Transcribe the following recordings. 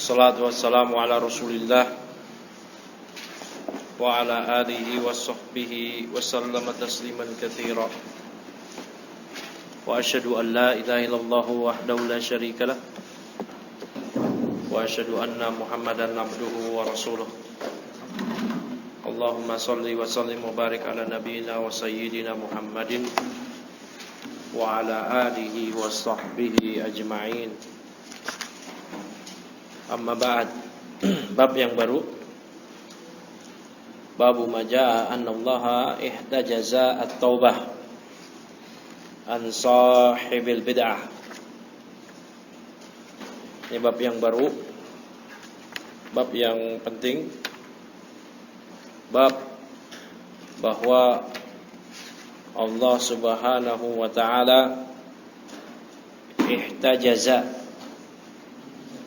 Salatu wassalamu ala Rasulillah wa ala alihi wa sahbihi wa sallama tasliman katsira. Wa asyhadu an la ilaha illallah wahdahu la syarika lah wa asyhadu anna Muhammadan abduhu wa rasuluh. Allahumma salli wa sallim wa barik ala nabiyyina wa sayyidina Muhammadin wa ala alihi wa sahbihi ajma'in. Amma ba'd. Bab yang baru, babu majaa annallaha ihtajaza at-taubah an sahibil bid'ah. Ini bab yang baru, bab yang penting, bab bahwa Allah Subhanahu wa ta'ala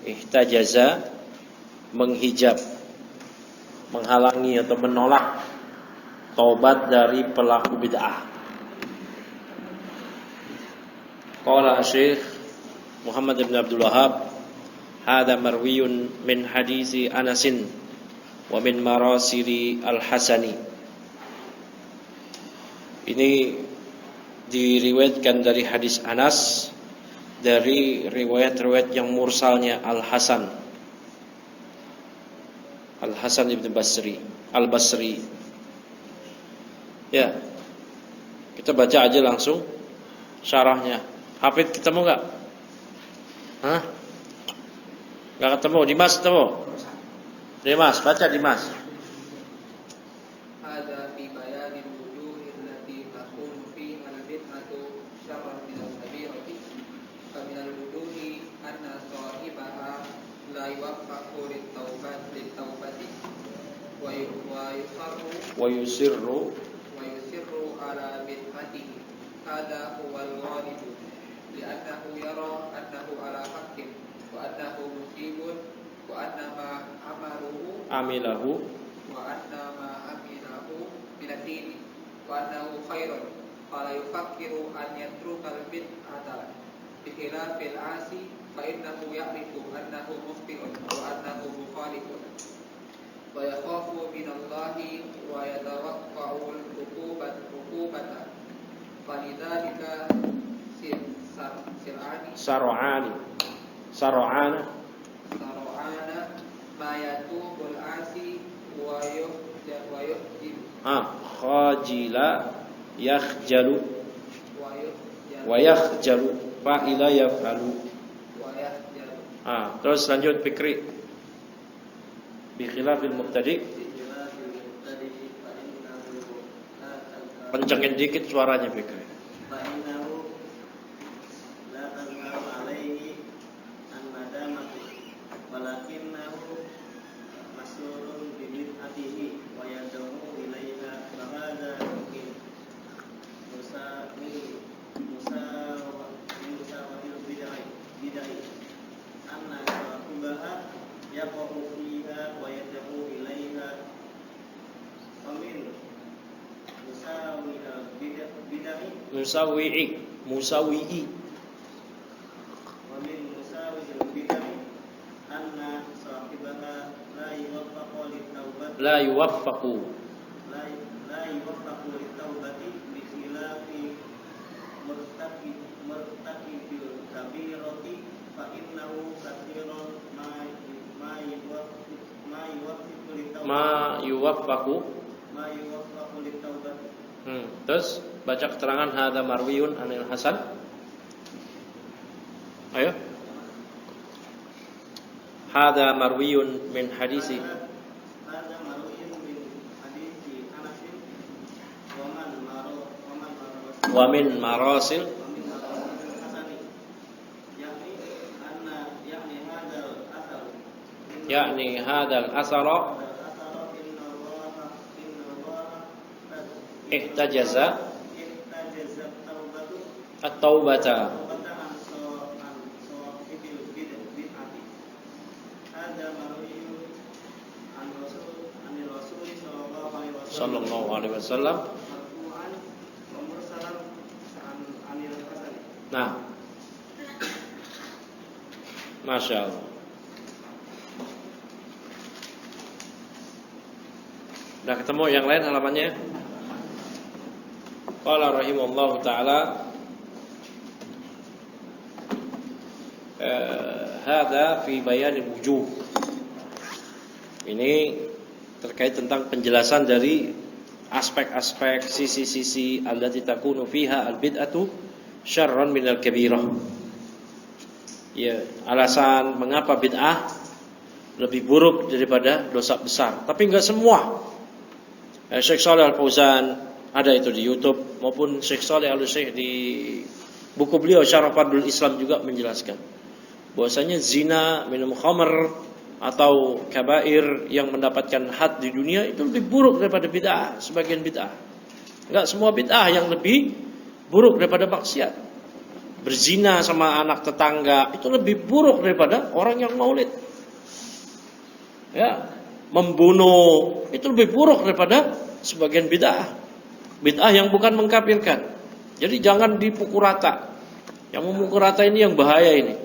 ihtajaza menghijab, menghalangi atau menolak taubat dari pelaku bid'ah. Qala Syekh Muhammad bin Abdul Wahhab, hadza marwiyun min hadisi Anasin wa min marasili Al-Hasani. Ini diriwayatkan dari hadis Anas, dari riwayat-riwayat yang mursalnya Al-Hasan ibn Al-Basri. Ya, kita baca aja langsung syarahnya. Hafid ketemu gak? Hah? Gak ketemu? Dimas ketemu? Dimas, baca Dimas. ويسر على بدعته هذا هو الغالب لأنه يرى أنه على حق وأنه مصيب وأن ما عمله من الدين وأنه خير فلا يفكر أن يترك البدعة بخلاف العاصي فإنه يعرف أنه مخطئ وأنه مخالف ويخاف من الله ويتوقع العقوبة فلذلك سرعان ما يتوب العاصي خاجل يخجل ويخجل فإلى يفعل. Terus lanjut Fikri. Bikhilafil mubtadi. Kencengin dikit suaranya Fikri. Musawi'i wa min musawi'il bid'ah anna sahibaha la yuwaffaqu lit-taubati bi khilafi murtakibil kabirati fa innahu katsirun ma yuwaffaqu lit-taubati. Terus baca keterangan hadza marwiyun anil Hasan. Ayo. Hadza marwiyun min hadisi wa min marasil yakni hadzal athara ihtajaza at-taubata sallallahu alaihi wasallam. Nah, Masya Allah. Udah ketemu yang lain halamannya? Qala rahimallahu taala hadza fi bayan wujuh. Ini terkait tentang penjelasan dari aspek-aspek sisi-sisi allati takunu fiha al-bid'atu syarran minal kabirah. Ya, alasan mengapa bid'ah lebih buruk daripada dosa besar. Tapi enggak semua. Syekh Shalih Al-Fauzan ada itu di YouTube, maupun Syekh Shalih Al-Syekh di buku beliau Syarah Fardul Islam juga menjelaskan bahwasanya zina, minum khamr atau kabair yang mendapatkan had di dunia itu lebih buruk daripada bid'ah, sebagian bid'ah. Enggak semua bid'ah yang lebih buruk daripada maksiat. Berzina sama anak tetangga itu lebih buruk daripada orang yang maulid. Ya, membunuh itu lebih buruk daripada sebagian bid'ah. Bid'ah yang bukan mengkafirkan. Jadi jangan dipukul rata. Yang memukul rata ini yang bahaya ini.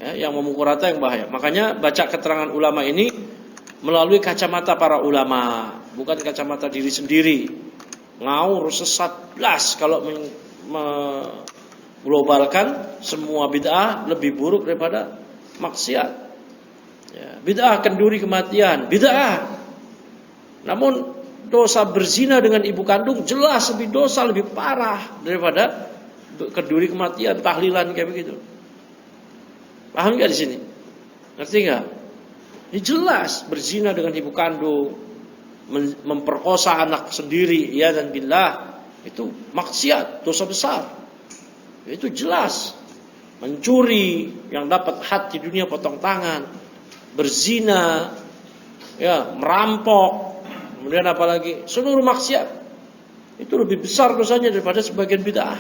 Ya, yang memukul rata yang bahaya. Makanya baca keterangan ulama ini melalui kacamata para ulama, bukan kacamata diri sendiri. Ngawur sesat blas kalau globalkan semua bid'ah lebih buruk daripada maksiat. Ya, bid'ah kenduri kematian, bid'ah. Namun dosa berzina dengan ibu kandung jelas lebih parah daripada kenduri kematian, tahlilan kayak begitu. Paham enggak di sini? Ngerti enggak? Ini jelas berzina dengan ibu kandung, memperkosa anak sendiri, ya dan billah, itu maksiat, dosa besar. Itu jelas. Mencuri yang dapat had di dunia potong tangan, berzina, ya, merampok, kemudian apalagi seluruh maksiat. Itu lebih besar dosanya daripada sebagian bid'ah.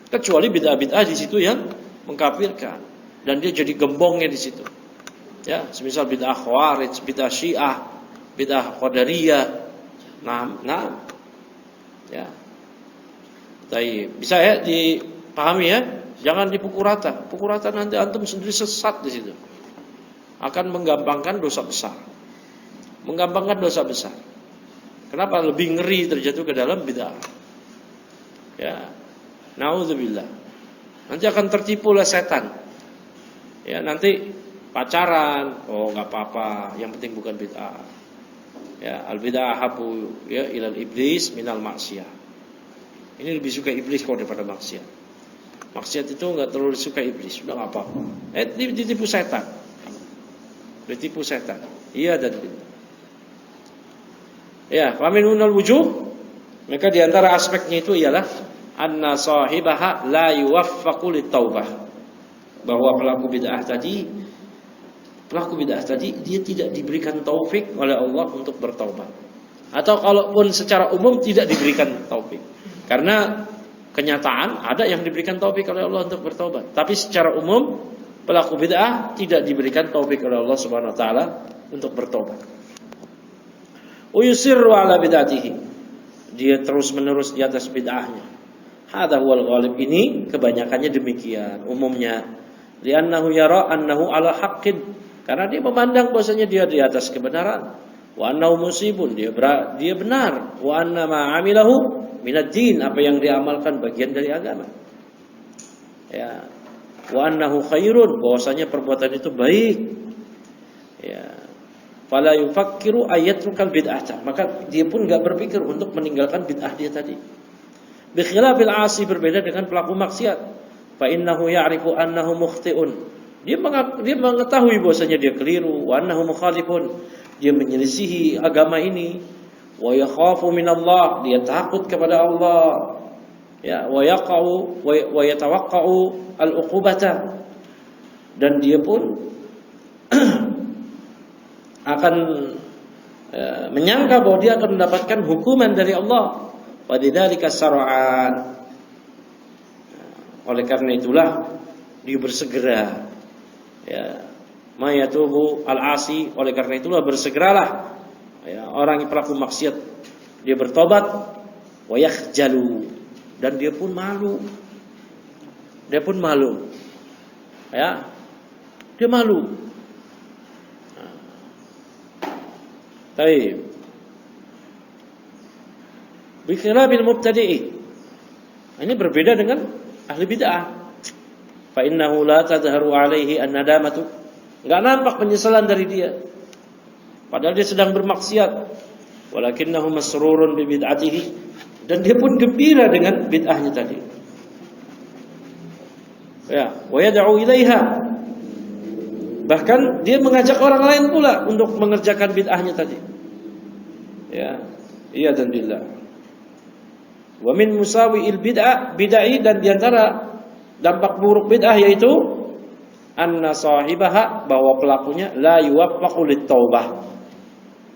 Kecuali bid'ah-bid'ah di situ yang mengkafirkan dan dia jadi gembongnya di situ. Ya, semisal bid'ah Khawarij, bid'ah Syiah, bid'ah Qadariyah. Nah. Ya. Baik, bisa ya dipahami ya? Jangan dipukul rata. Pukul rata nanti antum sendiri sesat di situ. Akan menggampangkan dosa besar. Menggampangkan dosa besar. Kenapa? Lebih ngeri terjatuh ke dalam bid'ah. Ya. Nauzubillah. Nanti akan tertipu oleh setan. Ya, nanti pacaran, oh enggak apa-apa, yang penting bukan bid'ah. Ya, al bid'ah habu ya ilal iblis minal maksiyah. Ini lebih suka iblis kok daripada maksiat. Maksiat itu enggak terlalu suka iblis, sudah enggak apa-apa. Ditipu setan. Ditipu setan. Iya dan tidak. Ya, faminunal wujuh, maka di antara aspeknya itu ialah anna sahibaha la yuwaffaqu litaubah. Bahwa pelaku bid'ah tadi dia tidak diberikan taufik oleh Allah untuk bertaubat. Atau kalaupun secara umum tidak diberikan taufik. Karena kenyataan ada yang diberikan taufik oleh Allah untuk bertaubat, tapi secara umum pelaku bid'ah tidak diberikan taufik oleh Allah Subhanahu wa taala untuk bertaubat. Uyusirru ala bid'atihi. Dia terus-menerus di atas bid'ahnya. Hadza huwal ghalib, ini kebanyakannya demikian umumnya. Li'annahu yara annahu ala haqqin, karena dia memandang bahwasanya dia di atas kebenaran. Wa annahu musibun, dia benar. Wa anna ma 'amilahu minad din, apa yang dia amalkan bagian dari agama. Ya. Wa annahu khairun, bahwasanya perbuatan itu baik. Ya. Fala yufakkiru ayatrukal bid'ah, maka dia pun enggak berpikir untuk meninggalkan bid'ah dia tadi. Bi khilafil 'asi, berbeda dengan pelaku maksiat. Fa innahu ya'rifu annahu mukhti'un. Dia mengetahui bahwasanya dia keliru, wa annahu mukhalifun. Dia menyelisihi agama ini. Wa yakhafu minallah, dia takut kepada Allah. Ya, wa yatawaqqa'u al-uqubata. Dan dia pun akan menyangka bahwa dia akan mendapatkan hukuman dari Allah. Wa bidzalika sar'an. Oleh karena itulah dia bersegera. Ya, mayatubu al-asi, oleh karena itulah bersegeralah ya, orang yang pelaku maksiat dia bertobat, wa yakhjalu, dan dia pun malu. Dia pun malu. Ya. Dia malu. Baik. Bi khilabil mubtadi'i. Ini berbeda dengan ahli bid'ah. Fa innahu la tadharu alaihi an-nadamatu. Enggak nampak penyesalan dari dia. Padahal dia sedang bermaksiat. Walakinnahu masrurun bi bid'atihi, dan dia pun gembira dengan bid'ahnya tadi. Ya, wa yad'u ilaiha. Bahkan dia mengajak orang lain pula untuk mengerjakan bid'ahnya tadi. Ya, iya dan billah. Wa min musawi'il bid'ah dan diantara dampak buruk bid'ah yaitu anna sahibaha, bahwa pelakunya la yuwaffaqu lit-taubah,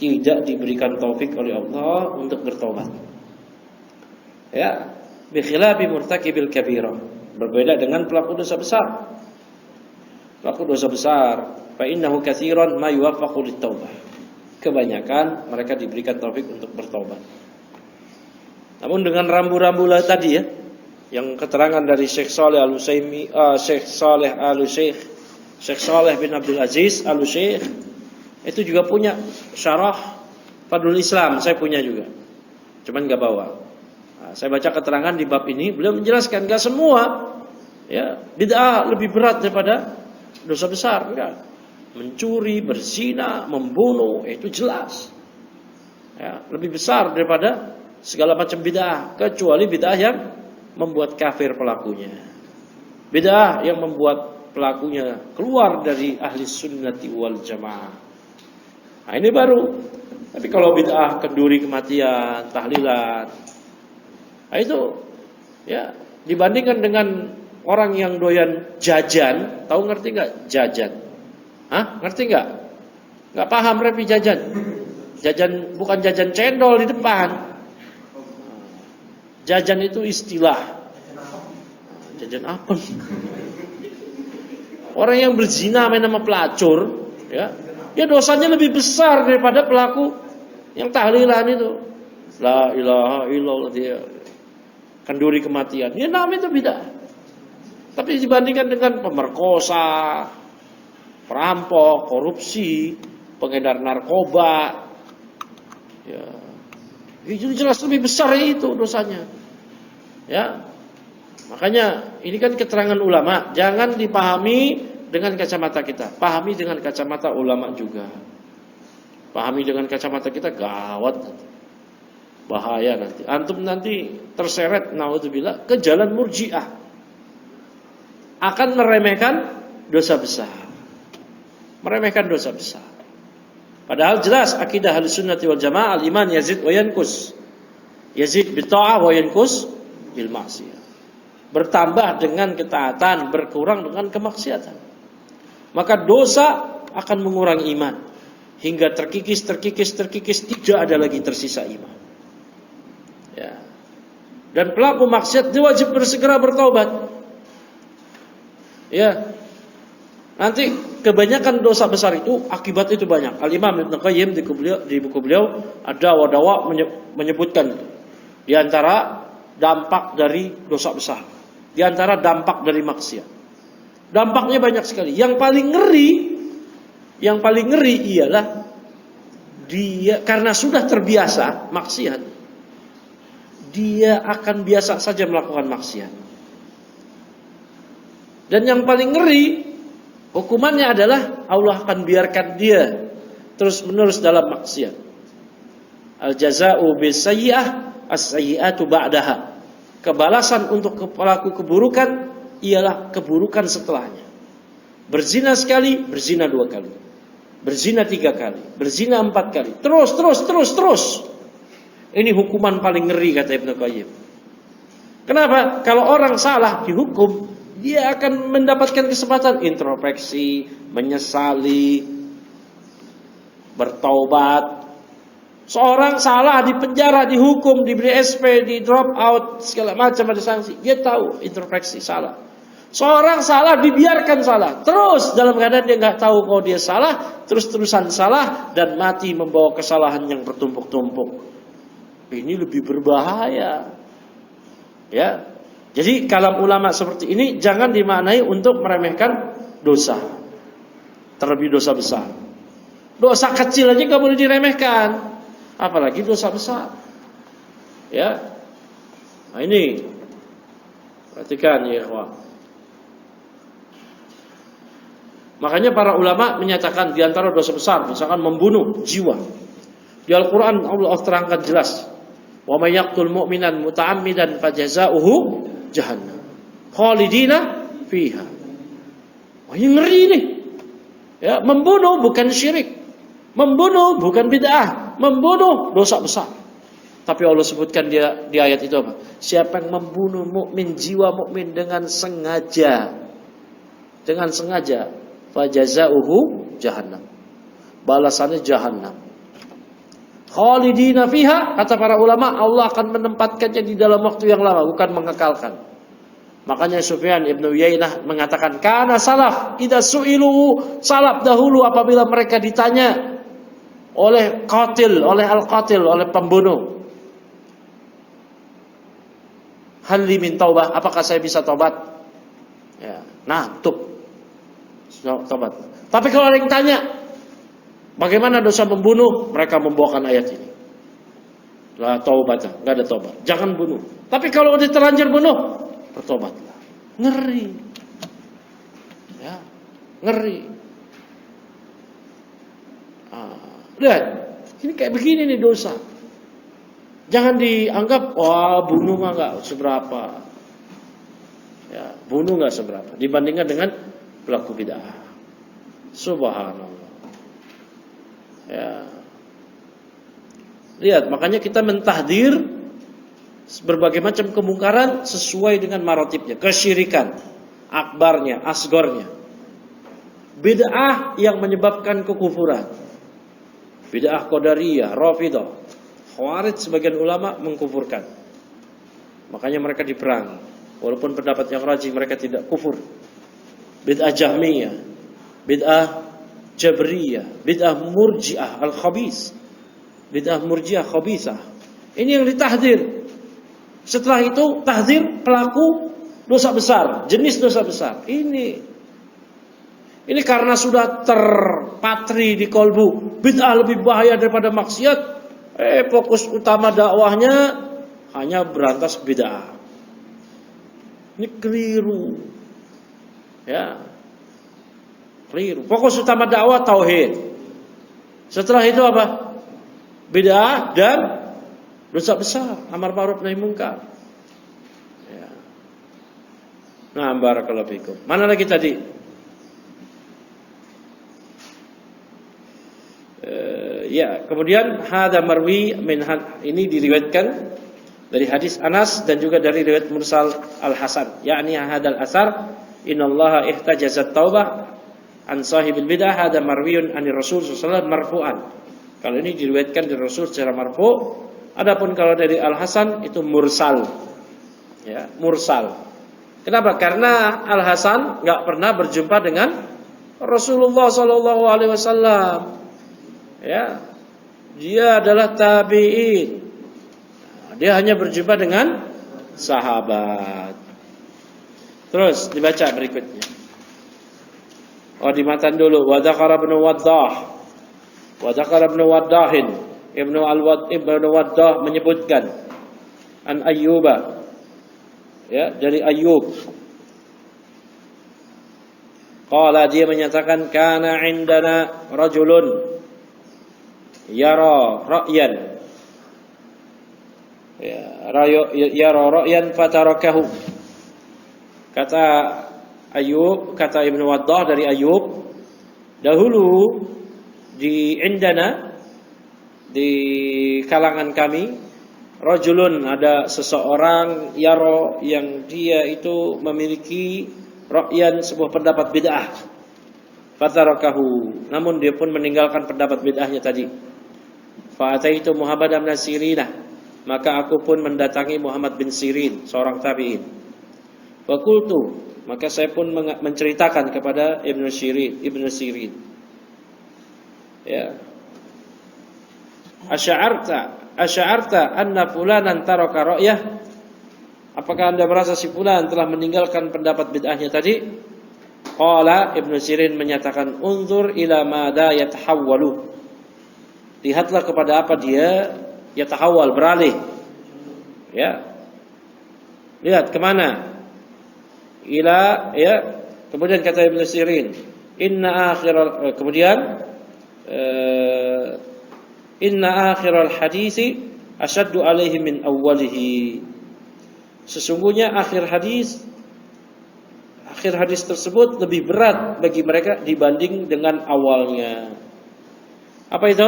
tidak diberikan taufik oleh Allah untuk bertobat. Ya, bi khilafi murtakibil kabirah, berbeda dengan pelaku dosa besar. Pelaku dosa besar, fa innahu katsiran ma yuwaffaqu lit-taubah. Kebanyakan mereka diberikan taufik untuk bertobat. Namun dengan rambu-rambu tadi ya, yang keterangan dari Syekh Saleh Al-Utsaimin, Syekh Saleh bin Abdul Aziz Al-Syekh, itu juga punya syarah Fadlul Islam, saya punya juga. Cuman enggak bawa. Nah, saya baca keterangan di bab ini, beliau menjelaskan enggak semua ya bid'ah lebih berat daripada dosa besar, enggak. Mencuri, berzina, membunuh, itu jelas. Ya, lebih besar daripada segala macam bid'ah, kecuali bid'ah yang membuat kafir pelakunya. Bid'ah yang membuat pelakunya keluar dari ahli sunnati wal jamaah. Nah, ini baru. Tapi kalau bid'ah kenduri kematian, tahlilan, nah itu ya dibandingkan dengan orang yang doyan jajan, tahu ngerti nggak jajan? Hah? Ngerti nggak? Nggak paham repi jajan? Jajan bukan jajan cendol di depan. Jajan itu istilah. Jajan apa? Orang yang berzina main sama pelacur, ya, dia dosanya lebih besar daripada pelaku yang tahlilan itu. La ilaha illallah, dia kenduri kematian. Dia namanya itu bid'ah. Tapi dibandingkan dengan pemerkosa, perampok, korupsi, pengedar narkoba, ya, itu jelas lebih besar itu dosanya. Ya. Makanya ini kan keterangan ulama, jangan dipahami dengan kacamata kita, pahami dengan kacamata ulama juga. Pahami dengan kacamata kita gawat nanti. Bahaya nanti. Antum nanti terseret naudzubillah ke jalan murji'ah. Akan meremehkan dosa besar. Meremehkan dosa besar. Padahal jelas akidah Ahlussunnati wal Jamaah, al-iman yazid wa yanqus. Yazid bil ta'ah wa yanqus bil ma'siyah. Bertambah dengan ketaatan, berkurang dengan kemaksiatan. Maka dosa akan mengurangi iman hingga terkikis, tidak ada lagi tersisa iman. Ya. Dan pelaku maksiat dia wajib bersegera bertaubat. Ya. Nanti kebanyakan dosa besar itu akibat itu banyak. Al-Imam Ibnu Qayyim di buku beliau ada wadawa menyebutkan di antara dampak dari dosa besar, di antara dampak dari maksiat. Dampaknya banyak sekali. Yang paling ngeri ialah dia karena sudah terbiasa maksiat, dia akan biasa saja melakukan maksiat. Dan yang paling ngeri hukumannya adalah Allah akan biarkan dia terus-menerus dalam maksiat. Al-jaza'u bis-sayyi'ah as-sayyi'atu ba'daha. Kebalasan untuk pelaku keburukan ialah keburukan setelahnya. Berzina sekali, berzina 2 kali. Berzina 3 kali, berzina 4 kali. Terus. Ini hukuman paling ngeri kata Ibnu Qayyim. Kenapa? Kalau orang salah dihukum, dia akan mendapatkan kesempatan introspeksi, menyesali, bertaubat. Seorang salah di penjara, dihukum, diberi SP, di drop out, segala macam ada sanksi. Dia tahu introspeksi salah. Seorang salah dibiarkan salah, terus dalam keadaan dia nggak tahu kalau dia salah, terus-terusan salah dan mati membawa kesalahan yang bertumpuk-tumpuk. Ini lebih berbahaya. Ya. Jadi kalam ulama seperti ini jangan dimaknai untuk meremehkan dosa, terlebih dosa besar. Dosa kecil aja nggak boleh diremehkan, apalagi dosa besar. Ya. Nah, ini perhatikan ya, ikhwah. Makanya para ulama menyatakan di antara dosa besar misalkan membunuh jiwa. Di Al-Qur'an Allah terangkan jelas. Wa may yaqtul mu'minan muta'ammidan fajaza'uhu jahannam khalidina fiha. Wah, ini ngeri nih. Ya, membunuh bukan syirik. Membunuh bukan bid'ah. Membunuh dosa besar. Tapi Allah sebutkan dia di ayat itu apa? Siapa yang membunuh mukmin, jiwa mukmin dengan sengaja. Dengan sengaja, fajaza'uhu jahannam. Balasannya jahannam. Khalidina fiha, kata para ulama, Allah akan menempatkannya di dalam waktu yang lama, bukan mengekalkan. Makanya Sufyan Ibn Uyainah mengatakan, kana salaf idza su'ilu, salaf dahulu apabila mereka ditanya oleh qatil, oleh al-qatil, oleh pembunuh, hal li min taubah, apakah saya bisa tobat? Ya, nah, tobat. Tapi kalau ada yang tanya, bagaimana dosa membunuh? Mereka membawakan ayat ini. La taubat, enggak ada tobat. Jangan bunuh. Tapi kalau udah terlanjur bunuh, bertobatlah. Ngeri. Ya, ngeri. Lihat, ini kayak begini nih dosa. Jangan dianggap wah bunuh enggak seberapa. Ya, bunuh enggak seberapa dibandingkan dengan pelaku bid'ah. Subhanallah. Ya. Lihat, makanya kita mentahdir berbagai macam kemungkaran sesuai dengan maratibnya, kesyirikan, akbarnya, asgornya. Bid'ah yang menyebabkan kekufuran. Bid'ah Qadariyah, Rafidah, Khawarij sebagian ulama mengkufurkan. Makanya mereka diperang. Walaupun pendapat yang rajih mereka tidak kufur. Bid'ah Jahmiyah, bid'ah Jabriyah, bid'ah Murji'ah al-khabis, bid'ah Murji'ah khabisah. Ini yang ditahdir. Setelah itu tahdir pelaku dosa besar, jenis dosa besar. Ini karena sudah terpatri di kolbu, bid'ah lebih bahaya daripada maksiat. Fokus utama dakwahnya hanya berantas bid'ah. Ini keliru. Ya. Keliru. Fokus utama dakwah tauhid. Setelah itu apa? Bid'ah dan dosa besar, amar ma'ruf nahi munkar. Ya. Nah, barakallahu fikum. Mana lagi tadi? Ya, kemudian hada marwi min ini diriwayatkan dari hadis Anas dan juga dari riwayat Mursal Al-Hasan, yakni hadal asar innallaha ihtajazat taubah an sahibil bid'ah hada marwiyun anir Rasul sallallahu alaihi wasallam marfu'an. Kalau ini diriwayatkan dari Rasul secara marfu'. Adapun kalau dari Al-Hasan itu mursal. Ya, mursal. Kenapa? Karena Al-Hasan enggak pernah berjumpa dengan Rasulullah sallallahu alaihi wasallam. Ya. Dia adalah tabi'in. Dia hanya berjumpa dengan sahabat. Terus dibaca berikutnya. Oh, di matan dulu. Wa dzakara ibn Waddah. Wa dzakara ibn Waddahin. Ibnu Waddah menyebutkan an Ayyuba, ya, dari Ayyub. Qala, dia menyatakan kana indana rajulun yara ra'yan, ya, yara ra'yan fatarakahu. Kata Ayyub, kata Ibnu Waddah dari Ayyub, dahulu di indana, di kalangan kami, rajulun, ada seseorang yaro yang dia itu memiliki ra'yan, sebuah pendapat bid'ah. Fatarakahu, namun dia pun meninggalkan pendapat bid'ahnya tadi. Fa ataitu Muhammad bin Sirin, maka aku pun mendatangi Muhammad bin Sirin, seorang tabi'in. Fa qultu, maka saya pun menceritakan kepada Ibnu Sirin. Ya. Asy'arta anna fulanan taraka ra'yah? Apakah Anda merasa si fulan telah meninggalkan pendapat bid'ahnya tadi? Qala, Ibnu Sirin menyatakan, unzur ila madza yatahawwalu. Lihatlah kepada apa dia yatahawwal, beralih. Ya. Lihat kemana? Ila, ya. Kemudian kata Ibnu Sirin, inna akhiral hadisi asyaddu alaihi min awwalihi. Sesungguhnya akhir hadis tersebut lebih berat bagi mereka dibanding dengan awalnya. Apa itu?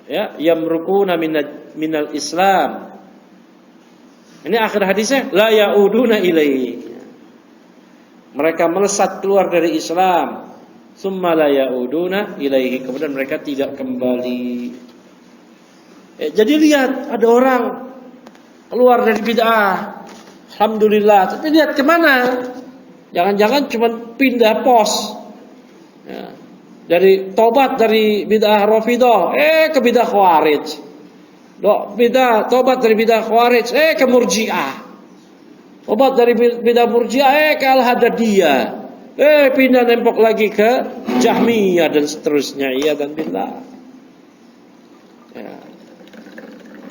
Ya, yamrukuna minal Islam. Ini akhir hadisnya, la yauduna ilaihi. Mereka melesat keluar dari Islam, summa la yauduna ilaihi, kemudian mereka tidak kembali. Jadi lihat, ada orang keluar dari bid'ah, alhamdulillah. Tapi lihat kemana? Jangan-jangan cuma pindah pos. Ya. Dari tobat dari bid'ah Rafidhah, ke bid'ah Khawarij. Tobat dari bid'ah Khawarij, ke Murji'ah. Tobat dari bid'ah Murji'ah, ke Al-Hadadiyah. Pindah nempok lagi ke Jahmiyah dan seterusnya. Iya dan billah.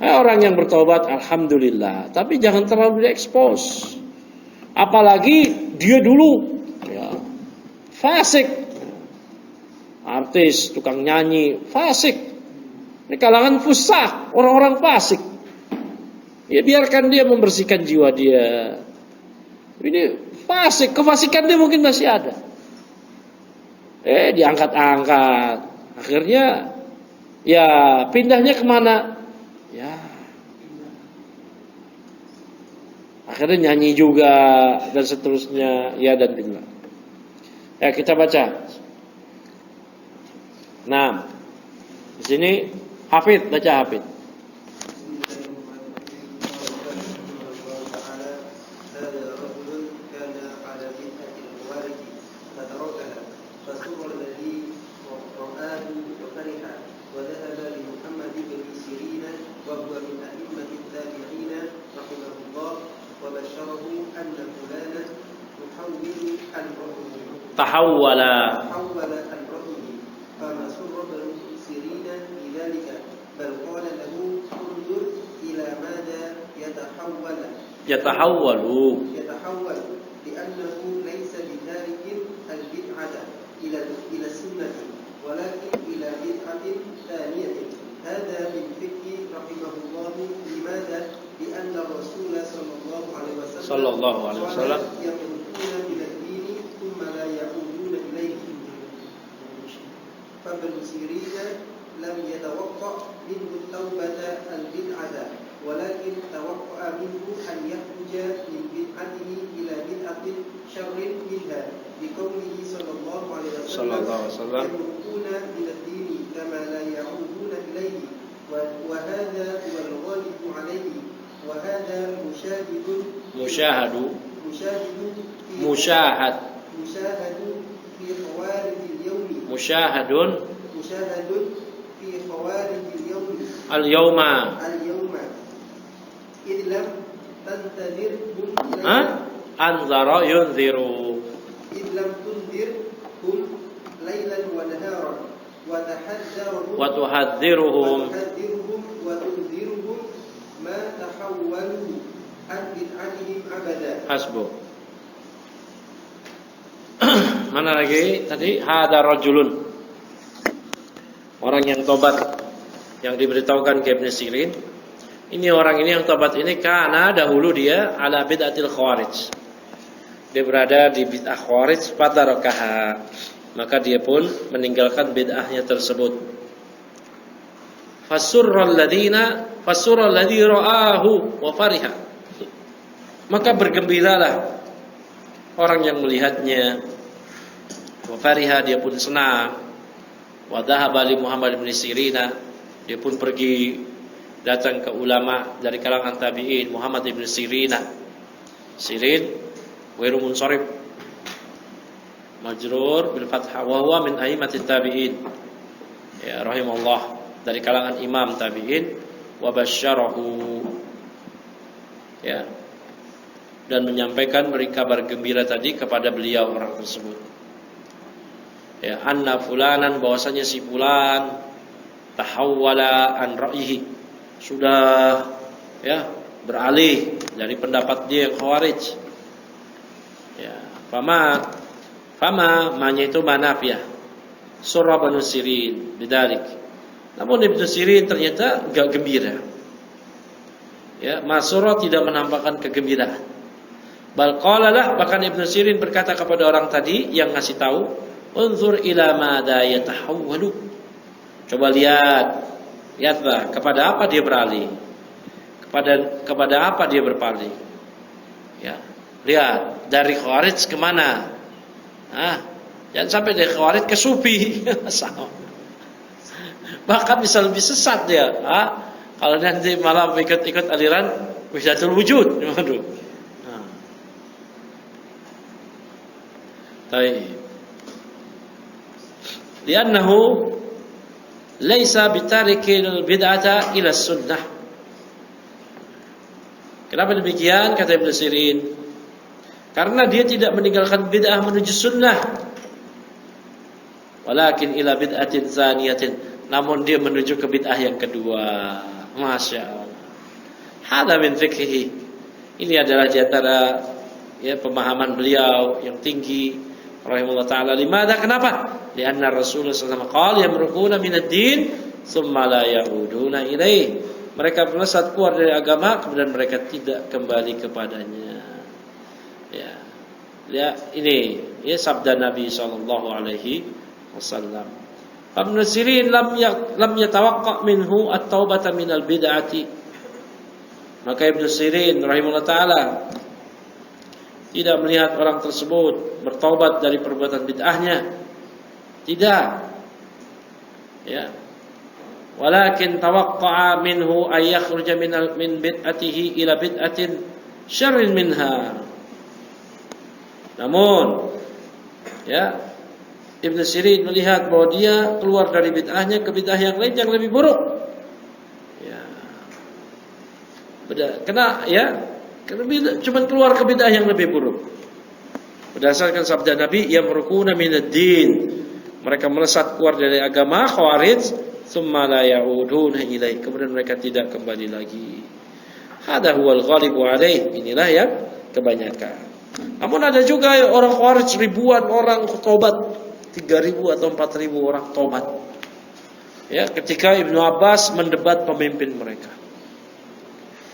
Ya. Orang yang bertobat alhamdulillah, tapi jangan terlalu diekspos. Apalagi dia dulu fasik, artis, tukang nyanyi, fasik. Ini kalangan fusaq, orang-orang fasik. Ya biarkan dia membersihkan jiwa dia. Ini fasik, kefasikan dia mungkin masih ada. Diangkat-angkat. Akhirnya ya pindahnya kemana? Ya. Akhirnya nyanyi juga dan seterusnya. Ya dan billah. Ya kita baca. Nah, di sini Hafidh, baca Hafidh. Tahawwala an ra'yihi fama surra bani sirin bidzalika bal qala lahu undur ila madha yatahawwalu li'annahu laysa bidhalikin al-bid'ata ila sunnati walakin ila bid'atin thaniyatin hadha min fiqhi rahimahullah limadha li'anna rasul sallallahu alaihi wasallam yaquluna bil لا يعودون إليه فابن سيرين لم يتوقع منه التوبة البدعة ولكن توقع منه أن يخرج من بدعته إلى بدعة شر منها بقوله صلى الله عليه وسلم يمرقون من الدين كما لا يعودون إليه وهذا هو الغالب عليه وهذا مشاهد في خوارج اليوم اليوم إذ لم تنتظرهم أنذر ينذر إذ لم تنذرهم ليلا ونهارا وتحذرهم وتنذرهم ما تحولوا عن بدعتهم أبدا حسبه. Mana lagi tadi? Hada rajulun, orang yang tobat yang diberitahukan ke Ibnu Sirin. Ini orang ini yang tobat ini karena dahulu dia ala bid'atil khawarij. Dia berada di bid'ah khawarij, fatarakaha, maka dia pun meninggalkan bid'ahnya tersebut. Fasurral ladzi ra'ahu wa fariha, maka bergembiralah orang yang melihatnya. Wa fariha, dia pun senang. Wa dhahaba li Muhammad bin Sirin, dia pun pergi datang ke ulama dari kalangan tabi'in. Muhammad bin Sirin wairu munsharif majrur bil fathah wa huwa min a'immatit tabi'in, ya rahimahullah, dari kalangan imam tabi'in. Wa basyarahu, ya, dan menyampaikan beri kabar gembira tadi kepada beliau orang tersebut. Ya, anna fulanan, bahwasanya si fulan tahawwala an ra'yihi, sudah ya beralih dari pendapat dia yang Khawarij. Ya, fama manya itu manafiyah. Surah Ibnu Sirin bidalik. Namun Ibnu Sirin ternyata enggak gembira. Ya, Masurah tidak menampakkan kegembiraan. Bal qalalah, bahkan Ibnu Sirin berkata kepada orang tadi yang ngasih tahu, "Unzur ila madza yatahawwalu." Coba lihatlah kepada apa dia beralih. Kepada apa dia berpaling. Ya, lihat dari Khawarij kemana? Jangan sampai dari Khawarij ke Sufi. Sama. Bahkan bisa lebih sesat dia. Kalau nanti malah ikut aliran Wahdatul Wujud. Waduh. Baik. Li'annahu laisa bitarikil bid'ata ila sunnah. Kenapa demikian? Kata Ibnu Sirin, karena dia tidak meninggalkan bid'ah menuju sunnah. Walakin ila bid'atin zaniyatin, namun dia menuju ke bid'ah yang kedua. Masya Allah. Hada min fikhihi. Ini adalah di antara pemahaman beliau yang tinggi rahimahullah taala. Limada? Kenapa? Lianna Rasulullah sallallahu alaihi wasallam qala yamruquna minad din tsumma la yauduna ilaih. Mereka melesat keluar dari agama, kemudian mereka tidak kembali kepadanya. Ya, ini sabda Nabi sallallahu alaihi wasallam. Ibnu Sirin lam yatawaqqa minhu at-taubata minal bid'ati. Maka Ibnu Sirin rahimahullah taala tidak melihat orang tersebut bertaubat dari perbuatan bid'ahnya. Tidak. Ya. Walakin tawaqqa'a minhu ay yakhruja min bid'atihi ila bid'atin syarrin minha. Namun Ibnu Sirin melihat bahwa dia keluar dari bid'ahnya ke bid'ah yang lain yang lebih buruk. Karena cuma keluar ke bid'ah yang lebih buruk. Berdasarkan sabda Nabi, yamruquna minad din. Mereka melesat keluar dari agama Khawarij. Tsumma la ya'uduna ilaih, kemudian mereka tidak kembali lagi. Hada huwal ghalibu alaih, inilah yang kebanyakan. Namun ada juga orang Khawarij ribuan orang tobat, 3.000 atau 4.000 orang tobat. Ya, ketika Ibnu Abbas mendebat pemimpin mereka.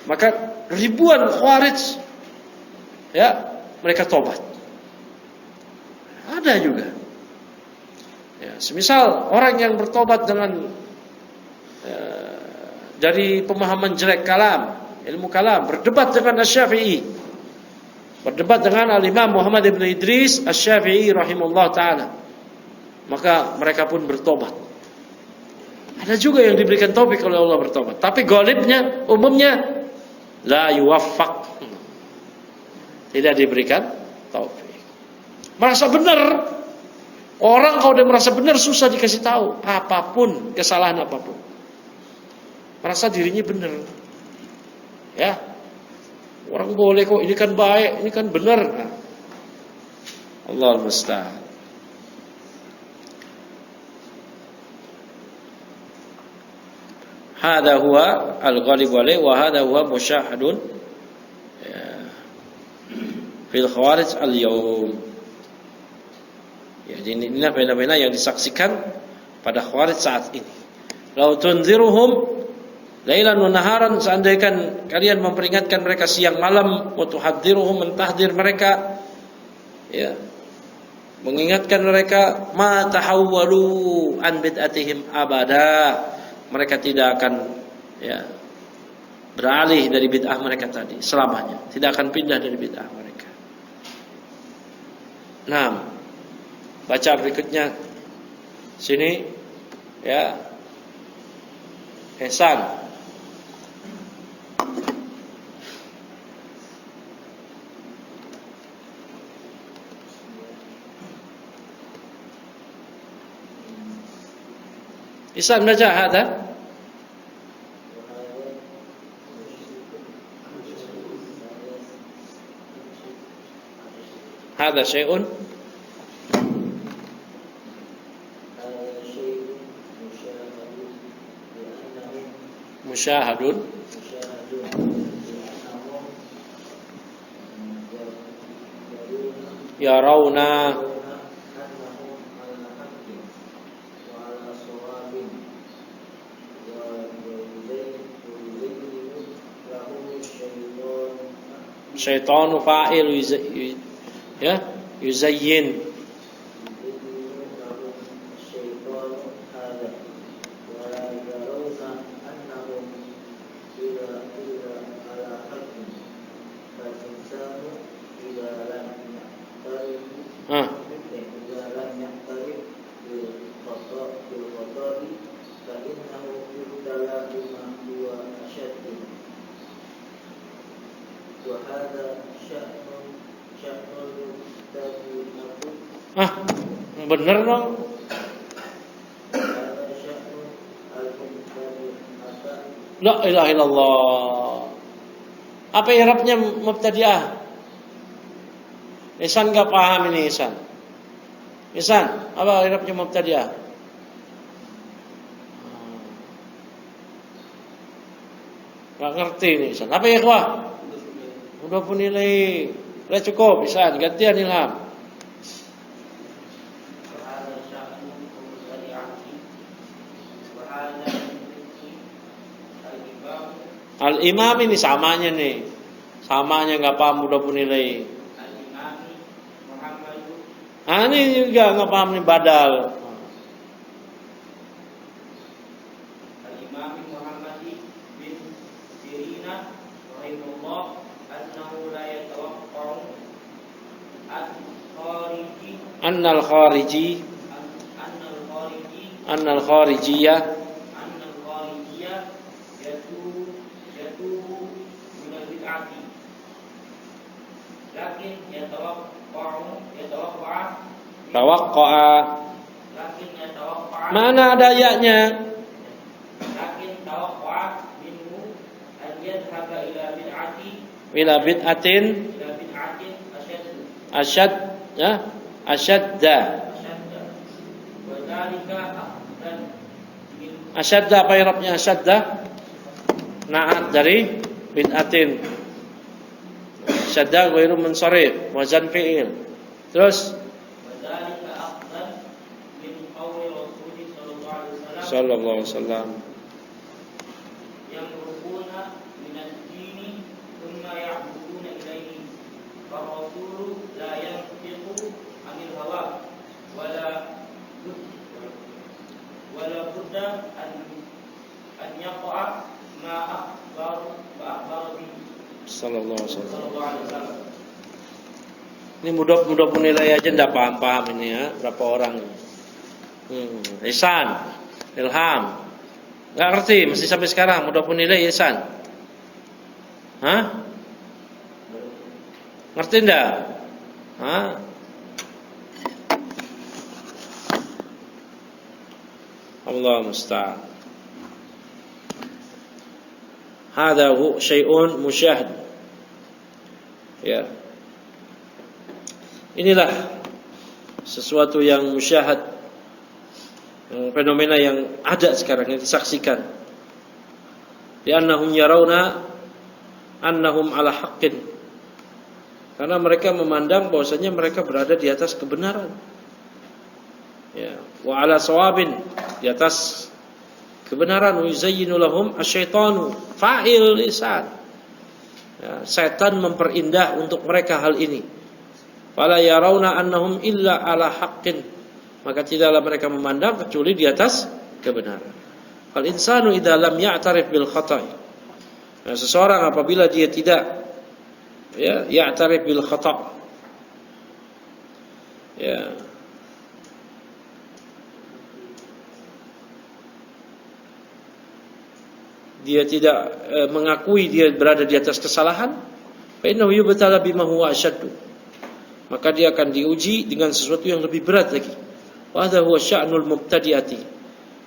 Maka ribuan Khawarij mereka tobat. Ada juga. Ya, semisal orang yang bertobat dengan dari pemahaman jelek ilmu kalam, berdebat dengan Asy-Syafi'i, berdebat dengan Al-Imam Muhammad ibn Idris Asy-Syafi'i rahimahullah ta'ala, maka mereka pun bertobat. Ada juga yang diberikan taufik oleh Allah bertobat, tapi ghalibnya, umumnya la yuwaffaq, tidak diberikan taufik. Merasa benar. Orang kalau udah merasa benar susah dikasih tahu apapun, kesalahan apapun. Merasa dirinya benar. Ya. Orang boleh kok, ini kan baik, ini kan benar. Nah. Allahul musta'an. Hada huwa al-ghalib alaih wa hada huwa musyahadun fil khawarij al-yawm. Jadi inilah fenomena yang disaksikan pada Khawarij saat ini. Lau tunziruhum lailan wa naharan, seandainya kalian memperingatkan mereka siang malam, wa tuhaddziruhum, mentahdir mereka, mengingatkan mereka, ma tahawwalu an bid'atihim abada, mereka tidak akan beralih dari bid'ah mereka tadi selamanya, tidak akan pindah dari bid'ah mereka. Nah, baca berikutnya sini Ihsan. Ihsan baca hada syai'un musyahadun yarawna syaitanu fa'il ya yuzayyin bener dong. La ilaha illallah. Apa i'rabnya mubtadi'ah? Ihsan enggak paham ini Ihsan. Ihsan, apa i'rabnya mubtadi'ah? Enggak ngerti ini Ihsan. Apa ya, Ikhwah? Udah pun nilai. Udah cukup Ihsan, gantian Ilham. Al-imam ini samanya nih. Samanya enggak paham udah pun nilai. Ini juga enggak paham nih badal. Al-imam Muhammad bin Sirina rahimahullah annahu la yatawaqqa'u annal kharijiyah tawaqqa'a. Mana ada ayatnya? Ila bid'atin asyad ya asyadda. Asyadda apa i'rabnya asyadda? Na'at dari bid'atin. Asyadda ghairu munsharif, wazan fi'il. Terus sallallahu alaihi wasallam yang rukuna minad dini thumma ya'buduna ilaihi fa rasulu la yantiqu anil hawa wala budda an yaqa ma akhbaru bi sallallahu alaihi wasallam. Ini mudah-mudah penilai aja enggak paham-paham ini ya, berapa orang ini. Ihsan, Ilham, nggak ngerti, mesti sampai sekarang mudah pun nilai Ihsan. Hah? Ngerti ndak? Hah? Allah musta'an. Hada syai'un musyahad. Ya. Inilah sesuatu yang musyahad, fenomena yang ada sekarang yang disaksikan. Li'annahum yarawna annahum ala haqqin. Karena mereka memandang bahwasanya mereka berada di atas kebenaran. Ya, wa ala shawabin, di atas kebenaran. Wa yuzayyinu lahum asyaitanu fa'il lisan. Ya, setan memperindah untuk mereka hal ini. Fala yarawna annahum illa ala haqqin. Maka tidaklah mereka memandang kecuali di atas kebenaran. Fal insanu idza lam ya'tarif bil khata'. Nah, seseorang apabila dia tidak ya'tarif bil khata'. Ya. Dia tidak mengakui dia berada di atas kesalahan, fa innahu yubtala bima huwa ashaddu. Maka dia akan diuji dengan sesuatu yang lebih berat lagi. Wa hadha huwa sya'nul mubtadi'ati.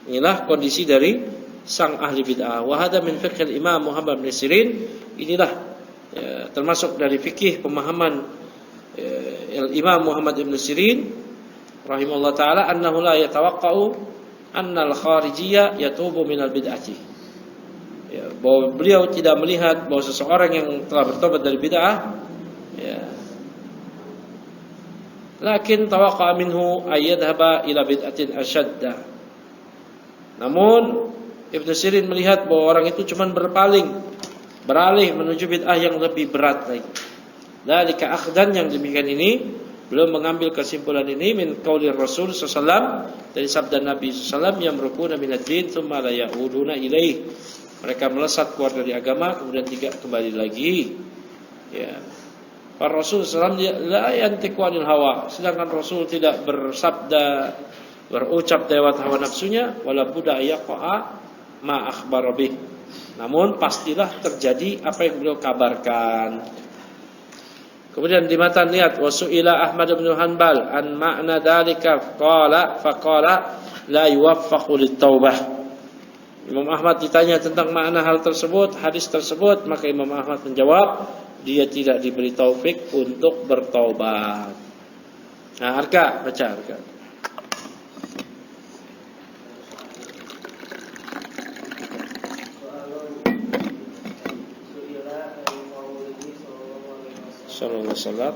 Inilah kondisi dari sang ahli bid'ah. Wa hadha min fiqh al-Imam Muhammad bin Sirin. Inilah termasuk dari fikih pemahaman al-Imam Muhammad bin Sirin rahimahullah taala, annahu la yatawaqqa'u annal kharijiyya yatubu minal bid'ati. Ya, bahwa beliau tidak melihat bahwa seseorang yang telah bertobat dari bid'ah lakin tawaqqa minhu ayyadhaba ila bid'atin ashadda. Namun Ibnu Sirin melihat bahwa orang itu cuma beralih menuju bid'ah yang lebih berat lagi. Dzalika akhdan, yang demikian ini belum mengambil kesimpulan ini min qaulir Rasul sallallahu dari sabda Nabi sallallahu yang merukuna minad-din tsumma la yauduna ilaih. Mereka melesat keluar dari agama kemudian tidak kembali lagi. Ya. Para Rasul sallallahu la yantiqu anil hawa, sedangkan Rasul tidak bersabda berucap lewat hawa nafsunya, wala budda yaqa ma akhbara bih. Namun pastilah terjadi apa yang beliau kabarkan. Kemudian di matan lihat wasu'ila Ahmad bin Hanbal an ma'na dalika faqala la yuwaffaqu lit-taubah. Imam Ahmad ditanya tentang makna hal tersebut, hadis tersebut, maka Imam Ahmad menjawab, dia tidak diberi taufik untuk bertaubat. Nah, Arka, baca Arka. Sallallahu alaihi wasallam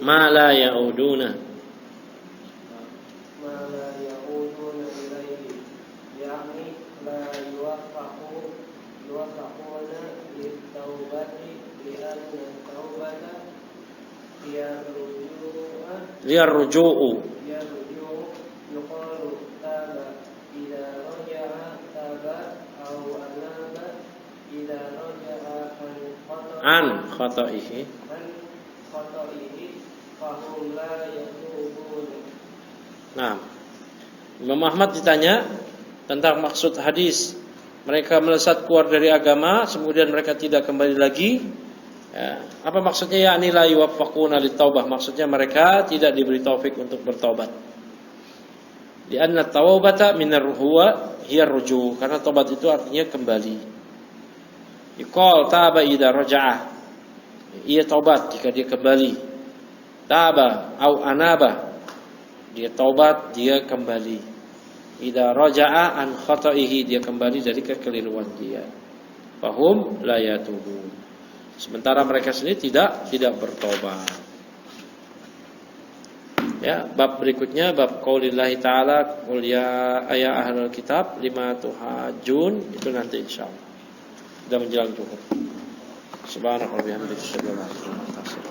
ma la yauduna ilaihi yakni la yuwaffaquna lit-taubati li'anna taubata liyarruju'u yuqalu taba idza raja'a taba aw anaba idza raja'a an khata'ihi fahum la yatubun. Nah, Imam Ahmad ditanya tentang maksud hadis mereka melesat keluar dari agama kemudian mereka tidak kembali lagi. Ya, apa maksudnya yakni la yuwaffaquna lit-taubah? Maksudnya mereka tidak diberi taufik untuk bertobat. Di anna taubata minar huwa hiya ruju', karena tobat itu artinya kembali. Iqal taba idza raja'ah. Ia tobat jika dia kembali. Taba au anaba. Dia tobat, dia kembali. Idza raja'a an khata'ihi, dia kembali dari kekeliruan dia. Fahum la yatubun. Sementara mereka sendiri tidak bertobat. Ya, bab berikutnya bab qaulillahi ta'ala qul ya ahlul kitab lima tuhajjun, itu nanti insyaallah. Sudah menjelang zuhur. Subhanallah wa bihamdihi.